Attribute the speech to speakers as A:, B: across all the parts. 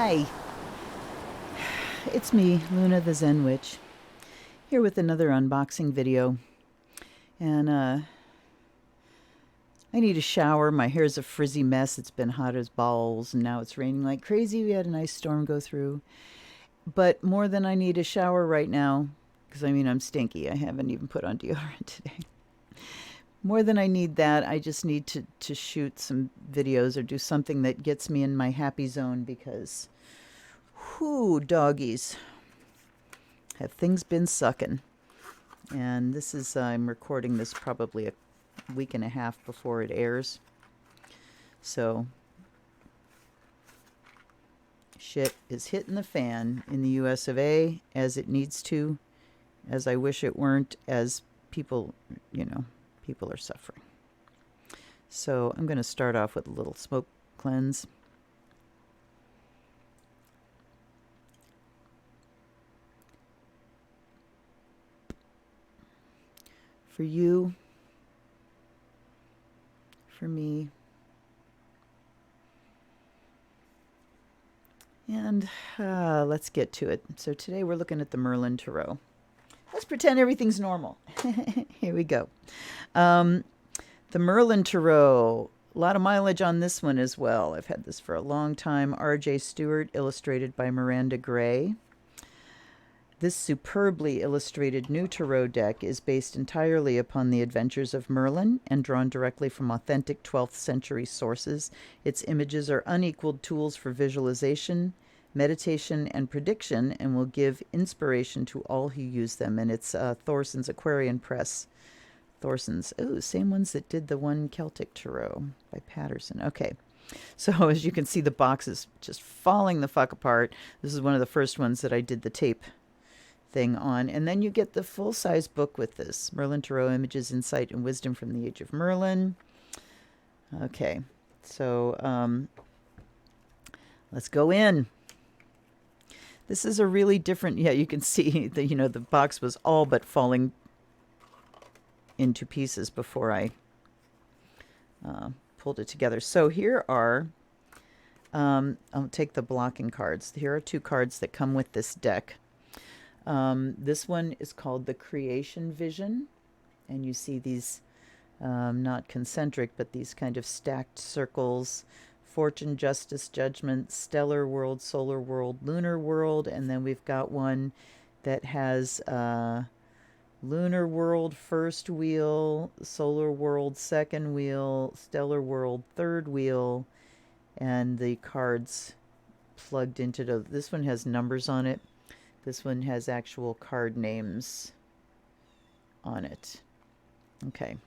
A: Hi, it's me, Luna the Zen Witch, here with another unboxing video. And I need a shower. My hair's a frizzy mess. It's been hot as balls, and now it's raining like crazy. We had a nice storm go through. But more than I need a shower right now, because I mean, I'm stinky. I haven't even put on deodorant today. More than I need that, I just need to shoot some videos or do something that gets me in my happy zone because, whoo, doggies, have things been sucking. And this is, I'm recording this probably a week and a half before it airs. So, shit is hitting the fan in the US of A as it needs to, as I wish it weren't, as people, people are suffering. So I'm going to start off with a little smoke cleanse. For you, for me, and let's get to it. So today we're looking at the Merlin Tarot. Let's pretend everything's normal. Here we go. The Merlin Tarot. A lot of mileage on this one as well. I've had this for a long time. R.J. Stewart, illustrated by Miranda Gray. This superbly illustrated new tarot deck is based entirely upon the adventures of Merlin and drawn directly from authentic 12th century sources. Its images are unequaled tools for visualization, meditation, and prediction, and will give inspiration to all who use them. And it's Thorson's Aquarian Press. Thorson's, oh, same ones that did the one Celtic Tarot by Patterson. Okay, so as you can see, the box is just falling the fuck apart. This is one of the first ones that I did the tape thing on. And then you get the full-size book with this. Merlin Tarot Images, Insight, and Wisdom from the Age of Merlin. Okay, so let's go in. This is a really different, yeah, you can see the, the box was all but falling into pieces before I pulled it together. So here are, I'll take the blocking cards. Here are two cards that come with this deck. This one is called the Creation Vision, and you see these not concentric, but these kind of stacked circles: Fortune, Justice, Judgment, Stellar World, Solar World, Lunar World. And then we've got one that has Lunar World first wheel, Solar World second wheel, Stellar World third wheel, and the cards plugged into this one has numbers on it. This one has actual card names on it. Okay.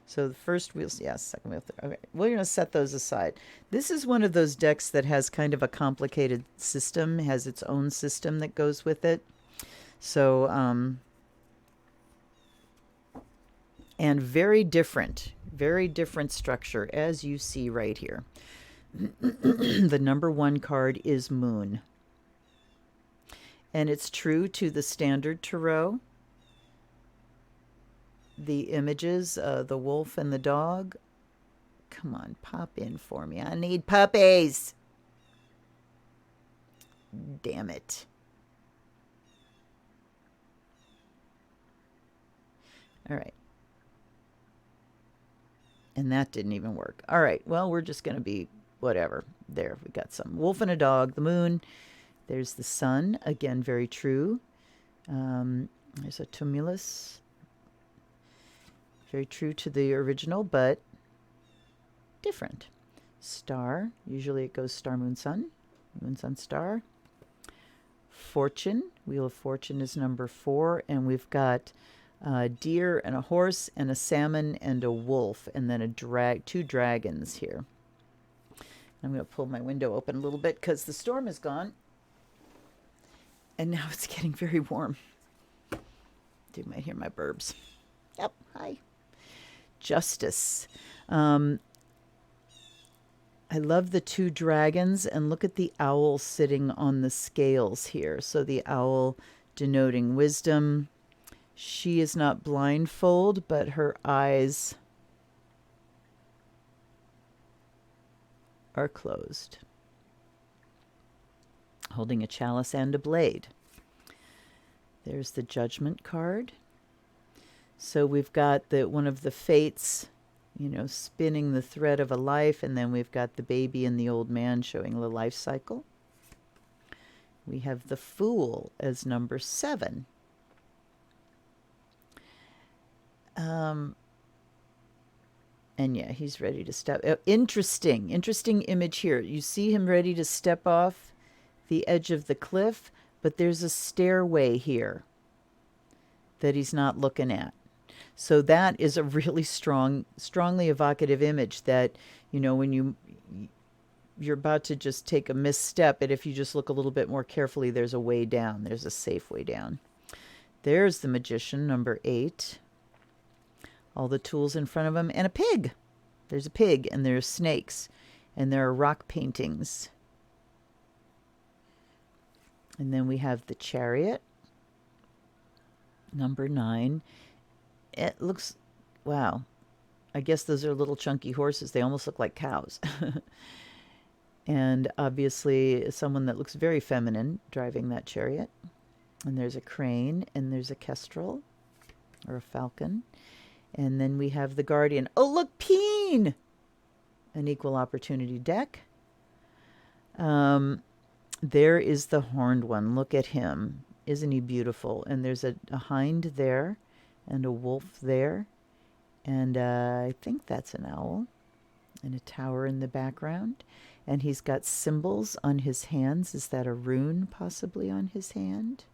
A: So the first wheel, yes, second wheel. Okay, we're going to set those aside. This is one of those decks that has kind of a complicated system, has its own system that goes with it. So, and very different structure, as you see right here. The number one card is Moon. And it's true to the standard tarot. The images, the wolf and the dog. Come on, pop in for me. I need puppies. Damn it. All right. And that didn't even work. All right, well, we're just going to be whatever. There, we got some wolf and a dog, the moon. There's the sun, again, very true. There's a tumulus. Very true to the original, but different. Star, usually it goes star, moon, sun. Moon, sun, star. Fortune, Wheel of Fortune is number 4. And we've got a deer and a horse and a salmon and a wolf. And then two dragons here. I'm going to pull my window open a little bit because the storm is gone. And now it's getting very warm. You might hear my burbs. Yep, hi. Justice. I love the two dragons, and look at the owl sitting on the scales here. So the owl denoting wisdom. She is not blindfold, but her eyes are closed. holding a chalice and a blade. There's the Judgment card. So we've got one of the fates, spinning the thread of a life, and then we've got the baby and the old man showing the life cycle. We have the Fool as number 7. And yeah, he's ready to step. Interesting image here. You see him ready to step off the edge of the cliff, but there's a stairway here that he's not looking at. So that is a really strongly evocative image that, when you're about to just take a misstep, and if you just look a little bit more carefully, there's a way down. There's a safe way down. There's the Magician, number 8. All the tools in front of him, and a pig. There's a pig, and there's snakes, and there are rock paintings. And then we have the Chariot, number 9. It looks, wow, I guess those are little chunky horses. They almost look like cows. And obviously someone that looks very feminine driving that chariot. And there's a crane, and there's a kestrel, or a falcon. And then we have the Guardian. Oh, look, Peen! An equal opportunity deck. There is the horned one. Look at him. Isn't he beautiful? And there's a hind there, and a wolf there. And I think that's an owl. And a tower in the background. And he's got symbols on his hands. Is that a rune possibly on his hand?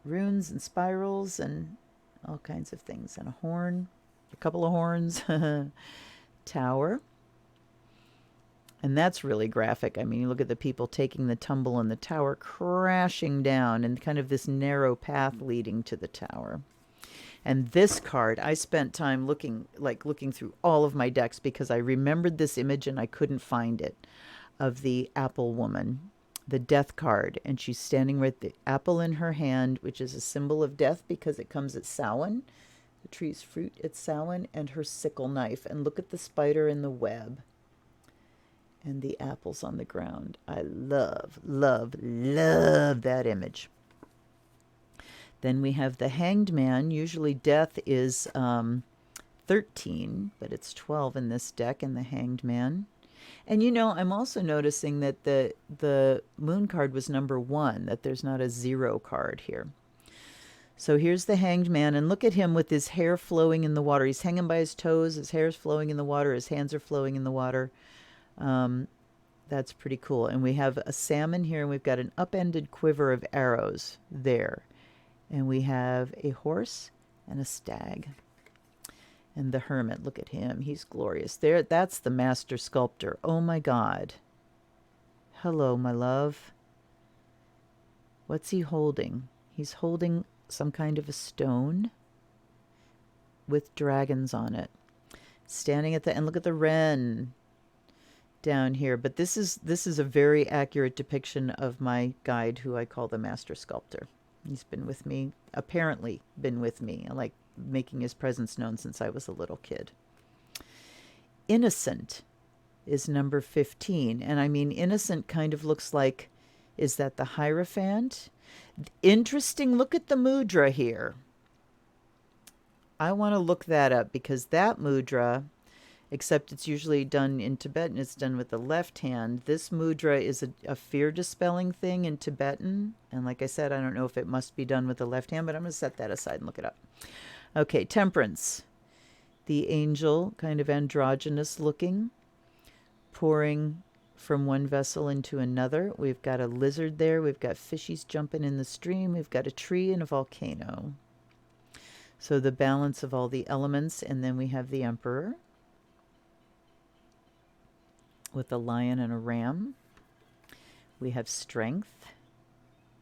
A: Runes and spirals and all kinds of things. And a horn, a couple of horns. Tower. And that's really graphic. I mean, you look at the people taking the tumble and the tower crashing down, and kind of this narrow path leading to the tower. And this card, I spent time looking through all of my decks because I remembered this image and I couldn't find it, of the apple woman, the death card. And she's standing with the apple in her hand, which is a symbol of death because it comes at Samhain. The tree's fruit at Samhain, and her sickle knife. And look at the spider in the web. And the apples on the ground. I love, love, love that image. Then we have the Hanged Man. Usually death is 13, but it's 12 in this deck, and the Hanged Man. And I'm also noticing that the Moon card was number 1, that there's not a 0 card here. So here's the Hanged Man, and look at him with his hair flowing in the water. He's hanging by his toes, his hair's flowing in the water, his hands are flowing in the water. That's pretty cool. And we have a salmon here, and we've got an upended quiver of arrows there. And we have a horse and a stag. And the Hermit, look at him. He's glorious. There, that's the master sculptor. Oh my God. Hello, my love. What's he holding? He's holding some kind of a stone with dragons on it. Standing at the, and look at the wren down here. But this is a very accurate depiction of my guide, who I call the master sculptor. He's been with me, apparently been with me, like making his presence known since I was a little kid. Innocent is number 15. And I mean, Innocent kind of looks like, is that the Hierophant? Interesting. Look at the mudra here. I want to look that up because that mudra, except it's usually done in Tibetan, it's done with the left hand. This mudra is a fear-dispelling thing in Tibetan. And like I said, I don't know if it must be done with the left hand, but I'm going to set that aside and look it up. Okay, Temperance. The angel, kind of androgynous looking, pouring from one vessel into another. We've got a lizard there. We've got fishies jumping in the stream. We've got a tree and a volcano. So the balance of all the elements. And then we have the Emperor with a lion and a ram. We have Strength.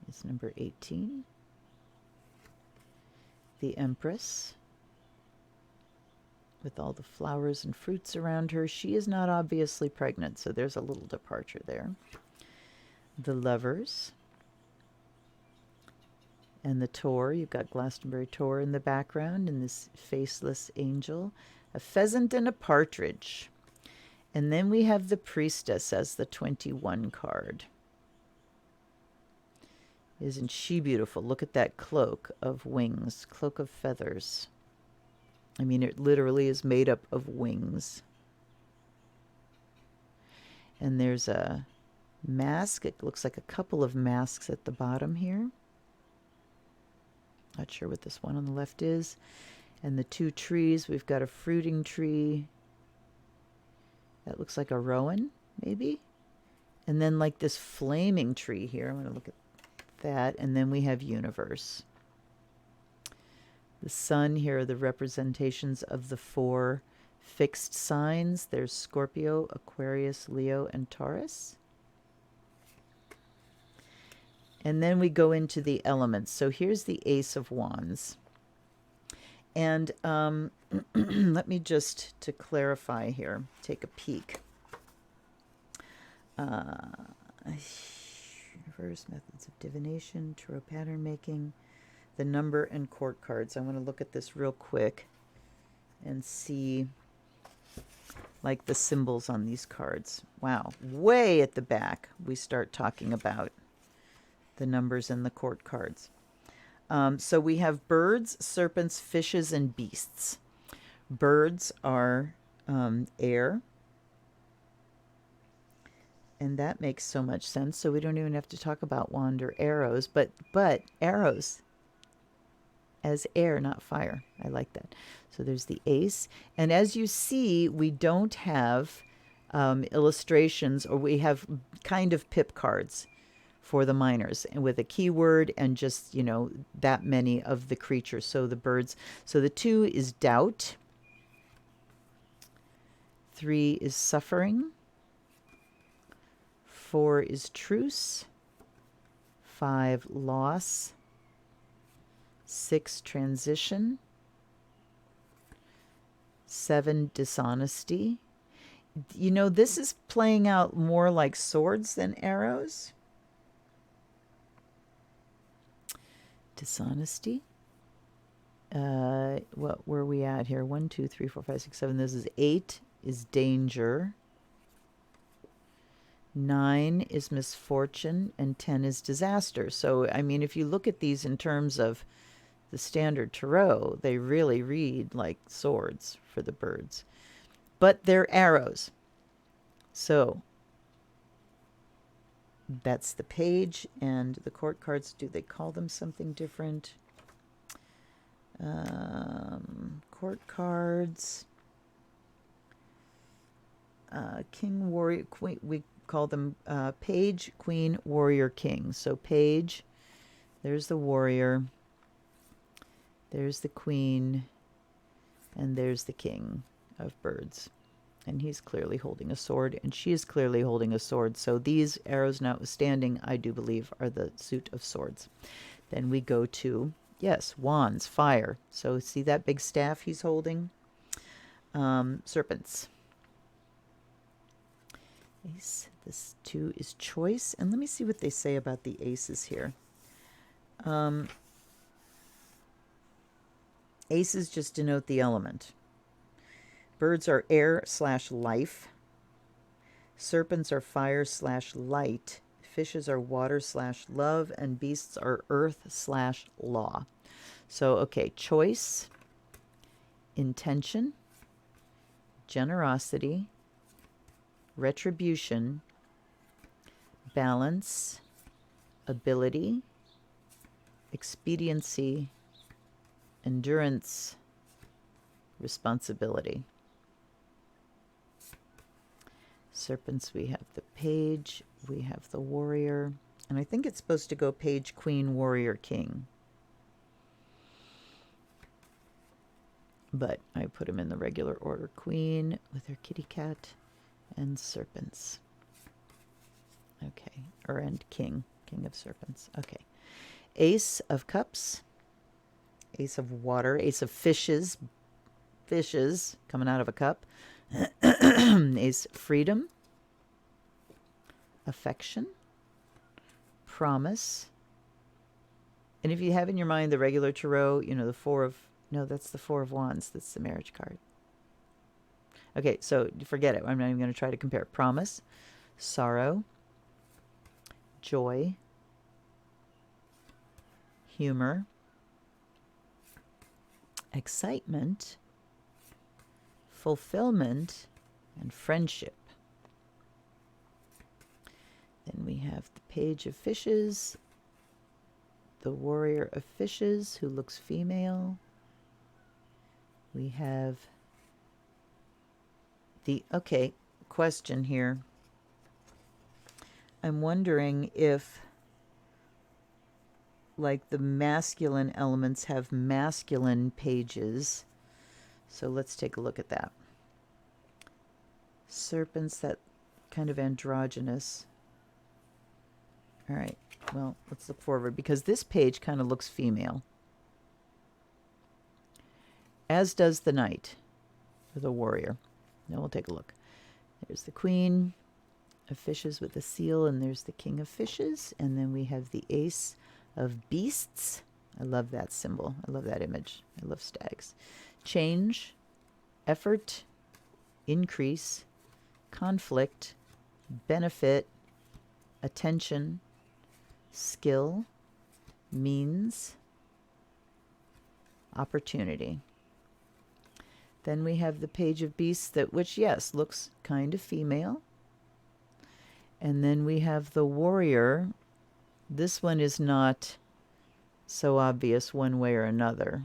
A: It's number 18. The Empress with all the flowers and fruits around her. She is not obviously pregnant, so there's a little departure there. The Lovers. And the Tor. You've got Glastonbury Tor in the background, and this faceless angel. A pheasant and a partridge. And then we have the Priestess as the 21 card. Isn't she beautiful? Look at that cloak of wings, cloak of feathers. I mean, it literally is made up of wings. And there's a mask. It looks like a couple of masks at the bottom here. Not sure what this one on the left is. And the two trees, we've got a fruiting tree. That looks like a rowan, maybe. And then like this flaming tree here. I'm going to look at that. And then we have universe. The sun, here are the representations of the 4 fixed signs. There's Scorpio, Aquarius, Leo, and Taurus. And then we go into the elements. So here's the Ace of Wands. And let me just, to clarify here, take a peek. Universe, methods of divination, tarot pattern making, the number and court cards. I want to look at this real quick and see like the symbols on these cards. Wow, way at the back we start talking about the numbers and the court cards. So we have birds, serpents, fishes, and beasts. Birds are air. And that makes so much sense. So we don't even have to talk about wand or arrows. But arrows as air, not fire. I like that. So there's the ace. And as you see, we don't have illustrations, or we have kind of pip cards for the minors, and with a keyword and just, you know, that many of the creatures. So the birds. So the 2 is doubt. 3 is suffering. 4 is truce. 5, loss. 6, transition. 7, dishonesty. You know, this is playing out more like swords than arrows. Dishonesty. What were we at here? 1, 2, 3, 4, 5, 6, 7. This is 8 is danger. 9 is misfortune, and 10 is disaster. So, I mean, if you look at these in terms of the standard tarot, they really read like swords for the birds. But they're arrows. So, that's the page. And the court cards, do they call them something different? Court cards. King, warrior, queen. We call them page, queen, warrior, king. So page, there's the warrior, there's the queen, and there's the king of birds. And he's clearly holding a sword, and she is clearly holding a sword. So these arrows notwithstanding, I do believe, are the suit of swords. Then we go to, yes, wands, fire. So see that big staff he's holding? Serpents. Ace. This 2 is choice. And let me see what they say about the aces here. Aces just denote the element. Birds are air/life. Serpents are fire/light. Fishes are water/love. And beasts are earth/law. So, okay, choice, intention, generosity, retribution, balance, ability, expediency, endurance, responsibility. Serpents, we have the page, we have the warrior, and I think it's supposed to go page, queen, warrior, king. But I put them in the regular order. Queen with her kitty cat and serpents. Okay, and king of serpents. Okay. Ace of cups, ace of water, ace of fishes coming out of a cup. Ace freedom, affection, promise. And if you have in your mind the regular tarot, you know, that's the 4 of wands. That's the marriage card. Okay, so forget it. I'm not even going to try to compare. Promise, sorrow, joy, humor, excitement, fulfillment, and friendship. Then we have the Page of Fishes, the Warrior of Fishes, who looks female. We have the, okay, question here. I'm wondering if, like, the masculine elements have masculine pages. So let's take a look at that. Serpents, that kind of androgynous. All right, well, let's look forward, because this page kind of looks female, as does the knight, or the warrior. Now we'll take a look. There's the Queen of Fishes with the seal, and there's the King of Fishes, and then we have the Ace of Beasts. I love that symbol. I love that image. I love stags. Change, effort, increase, conflict, benefit, attention, skill, means, opportunity. Then we have the Page of Beasts, that, which, yes, looks kind of female. And then we have the Warrior. This one is not so obvious one way or another.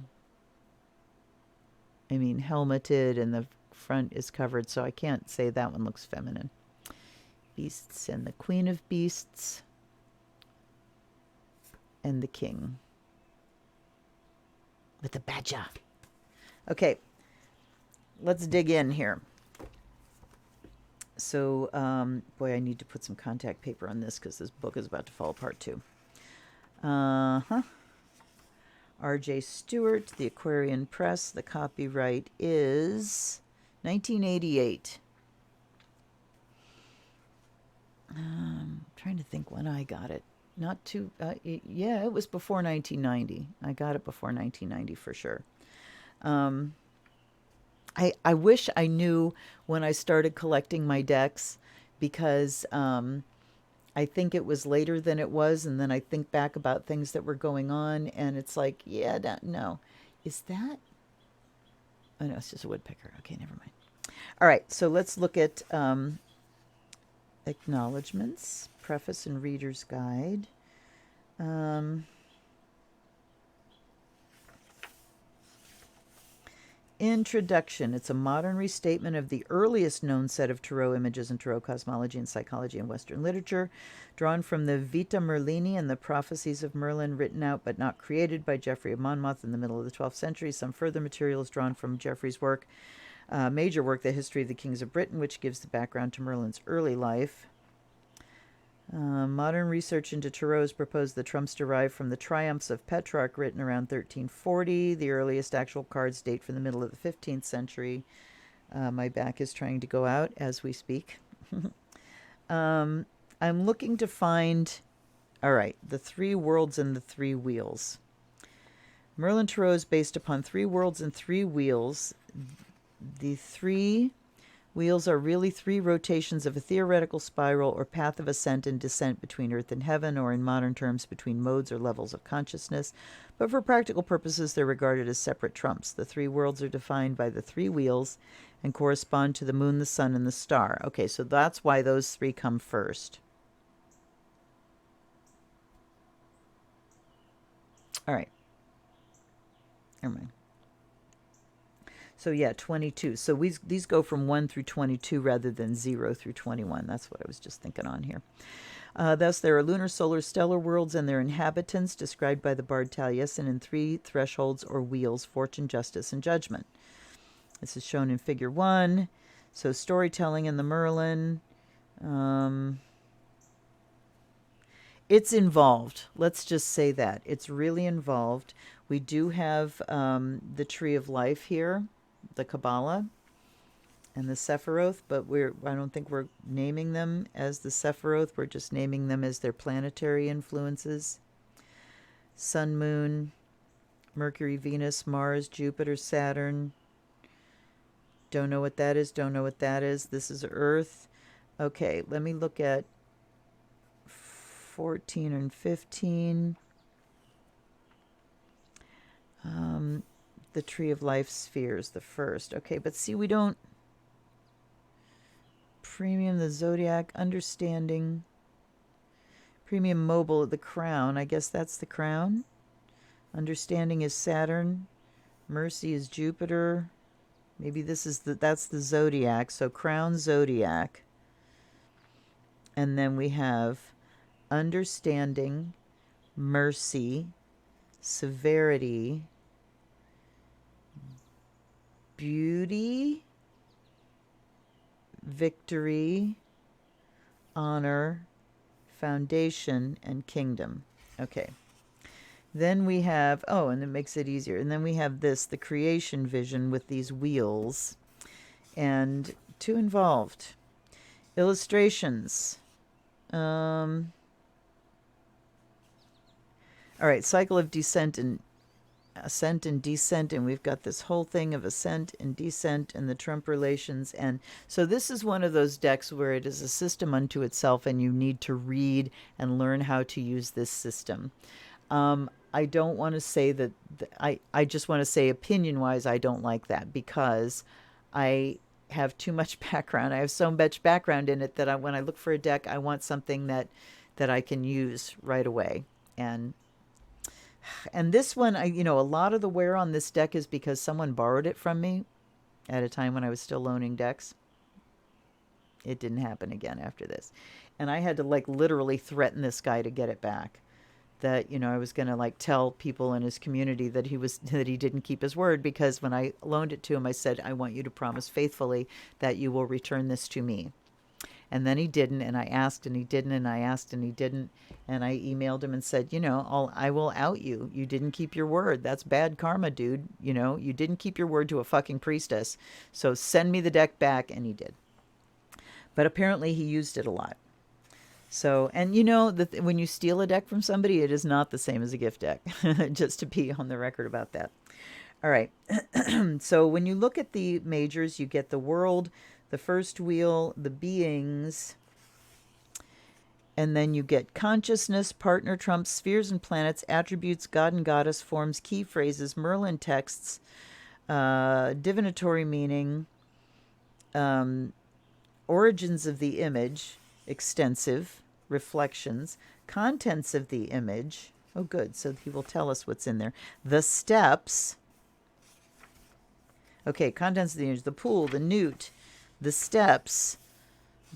A: I mean, helmeted and the front is covered, so I can't say that one looks feminine. Beasts and the Queen of Beasts and the King with the badger. Okay, let's dig in here. So, boy, I need to put some contact paper on this because this book is about to fall apart too. R.J. Stewart, the Aquarian Press. The copyright is 1988. Trying to think when I got it. Not too, yeah, it was before 1990. I got it before 1990 for sure. I wish I knew when I started collecting my decks, because I think it was later than it was, and then I think back about things that were going on, and it's like, yeah, no. Is that? Oh, no, it's just a woodpecker. Okay, never mind. All right, so let's look at acknowledgements, preface and reader's guide. Introduction. It's a modern restatement of the earliest known set of tarot images in tarot cosmology and psychology in Western literature, drawn from the Vita Merlini and the Prophecies of Merlin, written out but not created by Geoffrey of Monmouth in the middle of the 12th century. Some further material is drawn from Geoffrey's work, major work, The History of the Kings of Britain, which gives the background to Merlin's early life. Modern research into tarots proposed the trumps derive from the Triumphs of Petrarch, written around 1340. The earliest actual cards date from the middle of the 15th century. My back is trying to go out as we speak. I'm looking to find, all right, the 3 worlds and the 3 wheels. Merlin Tarot is based upon 3 worlds and 3 wheels. The 3 wheels are really 3 rotations of a theoretical spiral or path of ascent and descent between earth and heaven, or in modern terms, between modes or levels of consciousness. But for practical purposes, they're regarded as separate trumps. The 3 worlds are defined by the 3 wheels and correspond to the moon, the sun, and the star. Okay, so that's why those 3 come first. All right. Never mind. So yeah, 22. So these go from 1 through 22 rather than 0 through 21. That's what I was just thinking on here. Thus, there are lunar, solar, stellar worlds and their inhabitants, described by the bard Taliesin in 3 thresholds or wheels: fortune, justice, and judgment. This is shown in Figure 1. So storytelling in the Merlin. It's involved. Let's just say that. It's really involved. We do have the Tree of Life here, the Kabbalah, and the Sephiroth, but I don't think we're naming them as the Sephiroth. We're just naming them as their planetary influences. Sun, Moon, Mercury, Venus, Mars, Jupiter, Saturn, Don't know what that is. Don't know what that is. This is Earth. Okay, let me look at 14 and 15. The Tree of Life spheres, the first. Okay, but see, we don't... Premium, the Zodiac, Understanding. Premium Mobile, the Crown. I guess that's the Crown. Understanding is Saturn. Mercy is Jupiter. Maybe this is that's the Zodiac. So Crown, Zodiac. And then we have Understanding, Mercy, Severity, Beauty, Victory, Honor, Foundation, and Kingdom. Okay. Then we have, oh, and it makes it easier. And then we have this, the Creation Vision with these wheels. And 2 involved. Illustrations. All right, cycle of descent and ascent and descent, and we've got this whole thing of ascent and descent and the Trump relations. And so this is one of those decks where it is a system unto itself, and you need to read and learn how to use this system. I don't want to say that, I just want to say opinion-wise, I don't like that, because I have too much background. I have so much background in it that when I look for a deck, I want something that I can use right away. And this one, a lot of the wear on this deck is because someone borrowed it from me at a time when I was still loaning decks. It didn't happen again after this. And I had to literally threaten this guy to get it back. That, I was going to tell people in his community that he didn't keep his word, because when I loaned it to him, I said, I want you to promise faithfully that you will return this to me. And then he didn't, and I asked and he didn't, and I asked and he didn't. And I emailed him and said, I will out you. You didn't keep your word. That's bad karma, dude. You didn't keep your word to a fucking priestess. So send me the deck back. And he did. But apparently he used it a lot. So, and when you steal a deck from somebody, it is not the same as a gift deck, just to be on the record about that. All right. So when you look at the majors, you get the world, the first wheel, the beings, and then you get consciousness, partner, trumps, spheres and planets, attributes, god and goddess, forms, key phrases, Merlin texts, divinatory meaning, origins of the image, extensive, reflections, contents of the image. Oh, good. So he will tell us what's in there. The steps. Okay, contents of the image. The pool, the newt, the steps,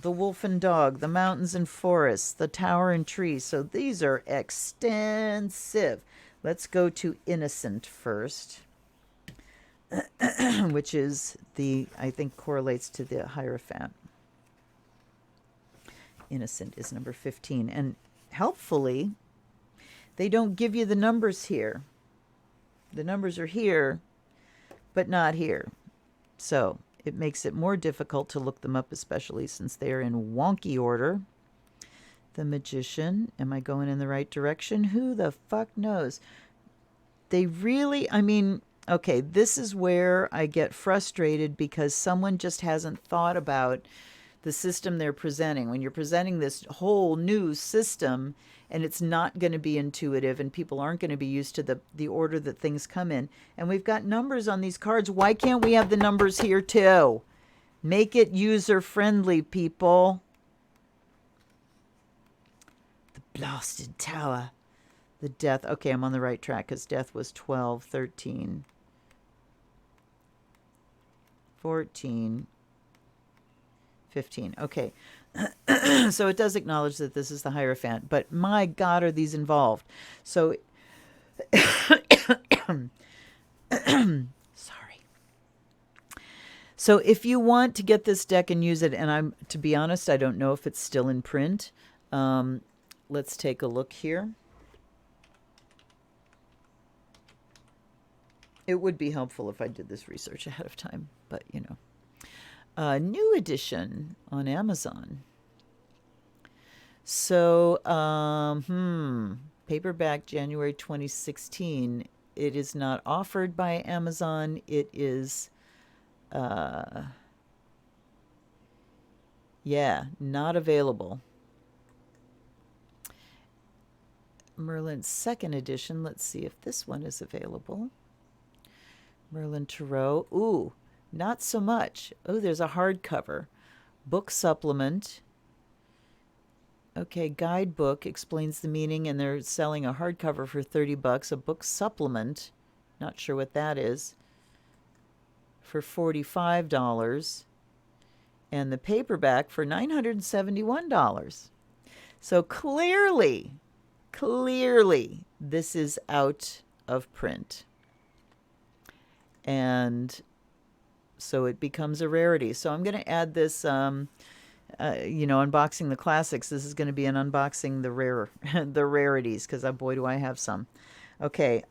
A: the wolf and dog, the mountains and forests, the tower and trees. So these are extensive. Let's go to innocent first, which is I think correlates to the Hierophant. Innocent is number 15. And helpfully, they don't give you the numbers here. The numbers are here, but not here. So it makes it more difficult to look them up, especially since they are in wonky order. The Magician. Am I going in the right direction? Who the fuck knows? They really, okay, this is where I get frustrated, because someone just hasn't thought about the system they're presenting. When you're presenting this whole new system, and it's not going to be intuitive, and people aren't going to be used to the order that things come in. And we've got numbers on these cards. Why can't we have the numbers here too? Make it user-friendly, people. The Blasted Tower. The Death. Okay, I'm on the right track, because Death was 12, 13, 14, 15. Okay. So it does acknowledge that this is the Hierophant, but my God, are these involved? So, sorry. So if you want to get this deck and use it, and to be honest, I don't know if it's still in print. Let's take a look here. It would be helpful if I did this research ahead of time, but new edition on Amazon. So, paperback January 2016. It is not offered by Amazon. It is Yeah, not available. Merlin second edition. Let's see if this one is available. Merlin Tarot. Ooh, not so much. Oh, there's a hardcover. Book supplement. Okay, guidebook explains the meaning, and they're selling a hardcover for $30. A book supplement, not sure what that is, for $45. And the paperback for $971. So clearly, this is out of print. And so it becomes a rarity. So I'm going to add this, unboxing the classics. This is going to be an unboxing the rarities, because boy, do I have some. Okay,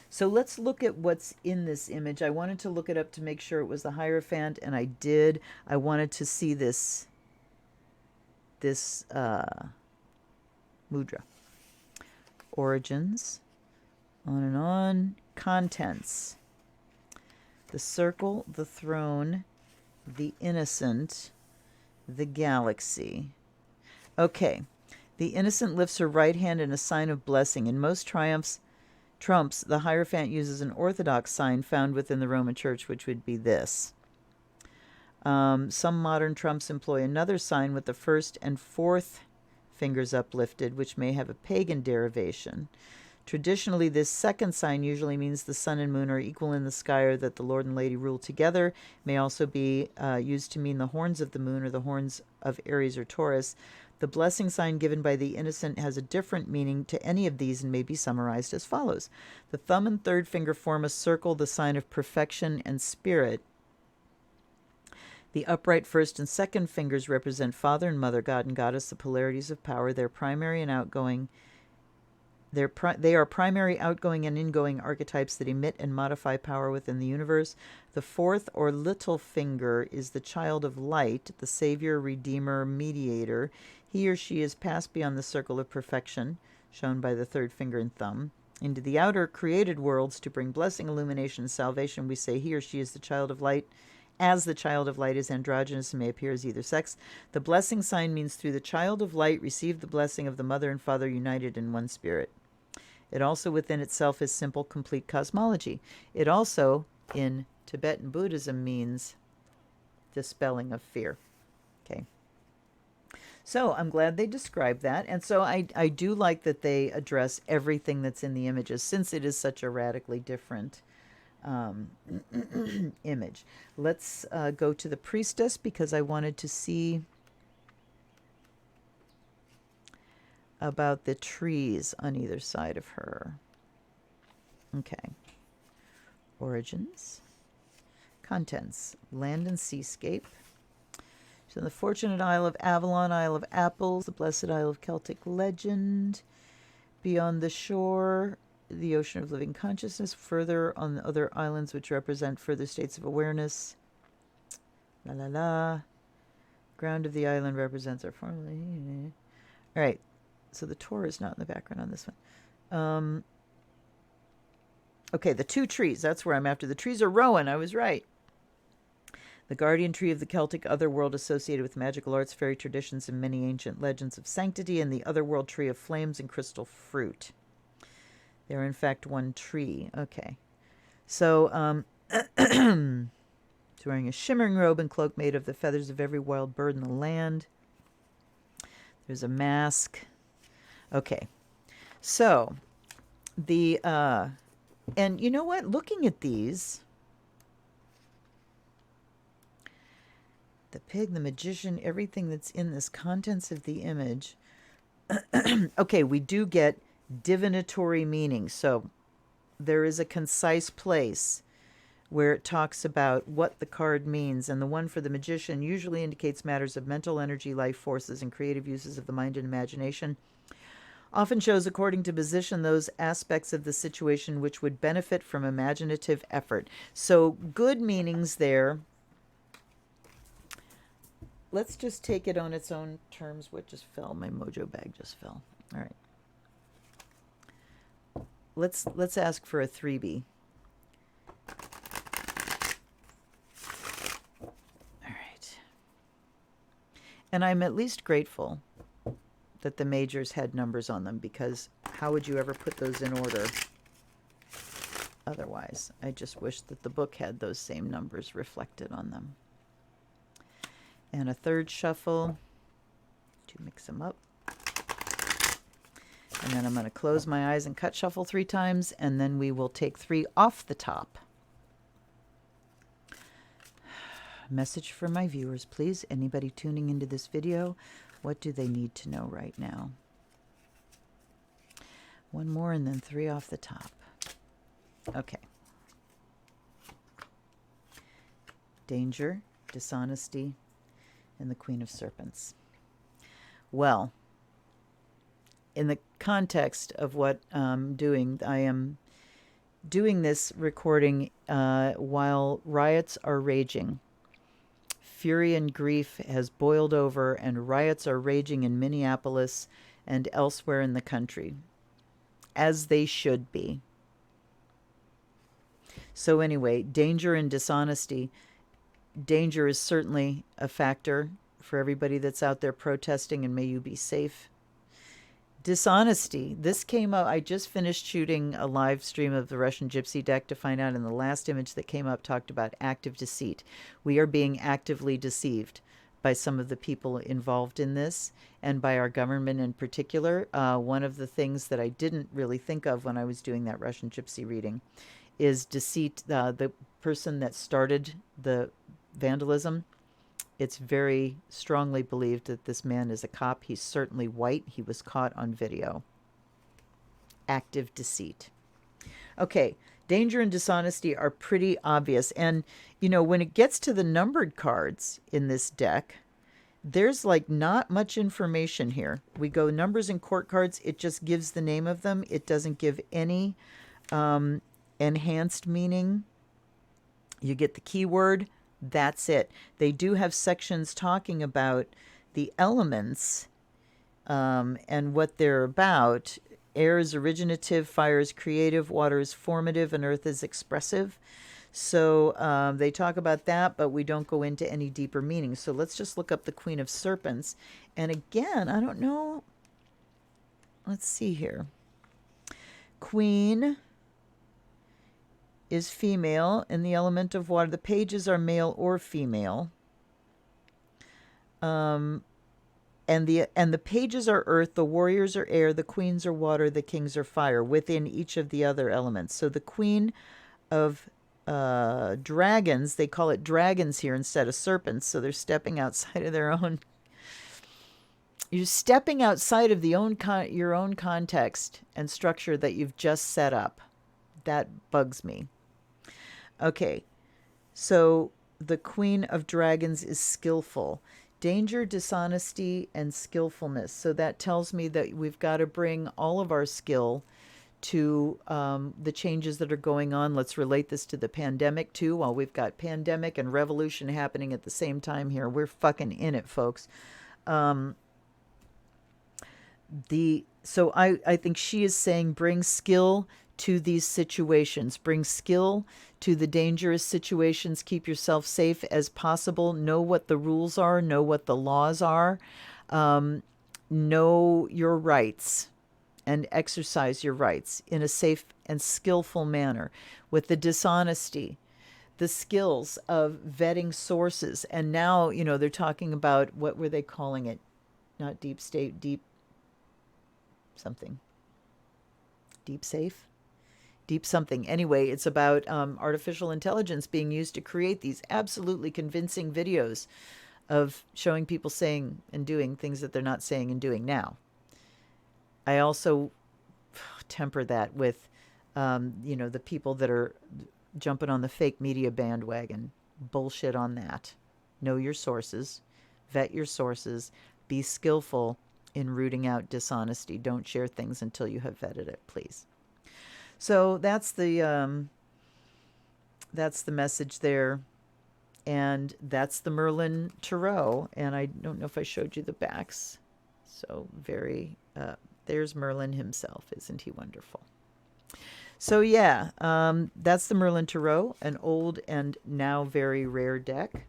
A: so let's look at what's in this image. I wanted to look it up to make sure it was the Hierophant, and I did. I wanted to see this mudra. Origins, on and on. Contents. The circle, the throne, the innocent, the galaxy. Okay. The innocent lifts her right hand in a sign of blessing. In most trumps, the Hierophant uses an orthodox sign found within the Roman Church, which would be this. Some modern trumps employ another sign with the first and fourth fingers uplifted, which may have a pagan derivation. Traditionally, this second sign usually means the sun and moon are equal in the sky, or that the Lord and Lady rule together. It may also be used to mean the horns of the moon or the horns of Aries or Taurus. The blessing sign given by the innocent has a different meaning to any of these and may be summarized as follows. The thumb and third finger form a circle, the sign of perfection and spirit. The upright first and second fingers represent Father and Mother, God and Goddess, the polarities of power. They're primary and outgoing. They are primary, outgoing, and ingoing archetypes that emit and modify power within the universe. The fourth or little finger is the child of light, the savior, redeemer, mediator. He or she is passed beyond the circle of perfection, shown by the third finger and thumb, into the outer created worlds to bring blessing, illumination, and salvation. We say he or she is the child of light. As the child of light is androgynous and may appear as either sex. The blessing sign means through the child of light receive the blessing of the mother and father united in one spirit. It also within itself is simple, complete cosmology. It also, in Tibetan Buddhism, means dispelling of fear. Okay. So I'm glad they described that. And so I do like that they address everything that's in the images, since it is such a radically different image. Let's go to the priestess, because I wanted to see about the trees on either side of her. Okay. Origins. Contents. Land and seascape. She's on the Fortunate Isle of Avalon, Isle of Apples, the Blessed Isle of Celtic legend. Beyond the shore, the ocean of living consciousness. Further on the other islands, which represent further states of awareness. La la la. Ground of the island represents our formerly. All right. So the Torah is not in the background on this one. Okay, the two trees. That's where I'm after. The trees are Rowan. I was right. The guardian tree of the Celtic otherworld, associated with magical arts, fairy traditions, and many ancient legends of sanctity, and the otherworld tree of flames and crystal fruit. They're in fact one tree. Okay. So, she's wearing a shimmering robe and cloak made of the feathers of every wild bird in the land. There's a mask. Okay. So, and you know what? Looking at these, the pig, the magician, everything that's in this, contents of the image. Okay, we do get divinatory meaning. So there is a concise place where it talks about what the card means. And the one for the magician usually indicates matters of mental energy, life forces, and creative uses of the mind and imagination. Often shows, according to position, those aspects of the situation which would benefit from imaginative effort. So good meanings there. Let's just take it on its own terms. What just fell? My mojo bag just fell. All right. Let's ask for a 3B. And I'm at least grateful that the majors had numbers on them, because how would you ever put those in order otherwise? I just wish that the book had those same numbers reflected on them. And a third shuffle to mix them up. And then I'm going to close my eyes and cut shuffle 3 times, and then we will take 3 off the top. Message for my viewers, please. Anybody tuning into this video, what do they need to know right now? 1 more and then 3 off the top. Okay. Danger, dishonesty, and the Queen of Serpents. Well, in the context of what I'm doing, I am doing this recording while riots are raging. Fury and grief has boiled over, and riots are raging in Minneapolis and elsewhere in the country, as they should be. So anyway, danger and dishonesty. Danger is certainly a factor for everybody that's out there protesting, and may you be safe. Dishonesty. This came up. I just finished shooting a live stream of the Russian Gypsy deck to find out, and the last image that came up talked about active deceit. We are being actively deceived by some of the people involved in this, and by our government in particular. One of the things that I didn't really think of when I was doing that Russian Gypsy reading is deceit. The person that started the vandalism, it's very strongly believed that this man is a cop. He's certainly white. He was caught on video. Active deceit. Okay, danger and dishonesty are pretty obvious. And, you know, when it gets to the numbered cards in this deck, there's like not much information here. We go numbers and court cards. It just gives the name of them. It doesn't give any enhanced meaning. You get the keyword. That's it. They do have sections talking about the elements and what they're about. Air is originative, fire is creative, water is formative, and earth is expressive. So they talk about that, but we don't go into any deeper meaning. So let's just look up the Queen of Serpents. And again, I don't know. Let's see here. Queen is female in the element of water. The pages are male or female. And the pages are earth, the warriors are air, the queens are water, the kings are fire, within each of the other elements. So the Queen of dragons, they call it dragons here instead of serpents, so they're stepping outside of their own. You're stepping outside of your own context and structure that you've just set up. That bugs me. Okay, so the Queen of Dragons is skillful. Danger, dishonesty, and skillfulness. So that tells me that we've got to bring all of our skill to the changes that are going on. Let's relate this to the pandemic too. While we've got pandemic and revolution happening at the same time here, we're fucking in it, folks. So I think she is saying bring skill to these situations. Bring skill to the dangerous situations. Keep yourself safe as possible. Know what the rules are. Know what the laws are. Know your rights and exercise your rights in a safe and skillful manner. With the dishonesty, the skills of vetting sources. And now, you know, they're talking about, what were they calling it? Not deep state, deep something. Deep safe? Deep something. Anyway, it's about artificial intelligence being used to create these absolutely convincing videos of showing people saying and doing things that they're not saying and doing now. I also temper that with, you know, the people that are jumping on the fake media bandwagon. Bullshit on that. Know your sources. Vet your sources. Be skillful in rooting out dishonesty. Don't share things until you have vetted it, please. So that's the message there, and that's the Merlin Tarot. And I don't know if I showed you the backs. So there's Merlin himself. Isn't he wonderful? So yeah, that's the Merlin Tarot, an old and now very rare deck.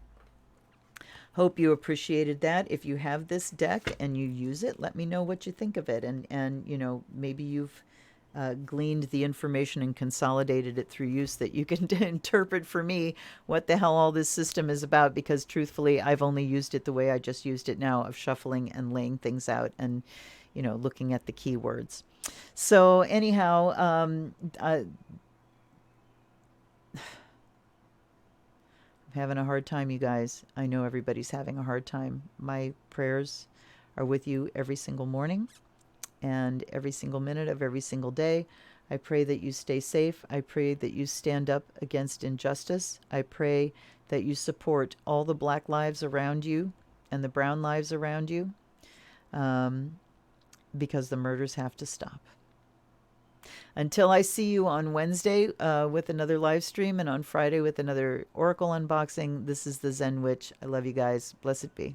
A: Hope you appreciated that. If you have this deck and you use it, let me know what you think of it. And you know, maybe you've gleaned the information and consolidated it through use that you can interpret for me what the hell all this system is about, because truthfully, I've only used it the way I just used it now, of shuffling and laying things out and, you know, looking at the keywords. So anyhow, having a hard time, you guys. I know everybody's having a hard time. My prayers are with you every single morning and every single minute of every single day. I pray that you stay safe. I pray that you stand up against injustice. I pray that you support all the Black lives around you and the brown lives around you, because the murders have to stop. Until I see you on Wednesday with another live stream, and on Friday with another Oracle unboxing, this is the Zen Witch. I love you guys. Blessed be.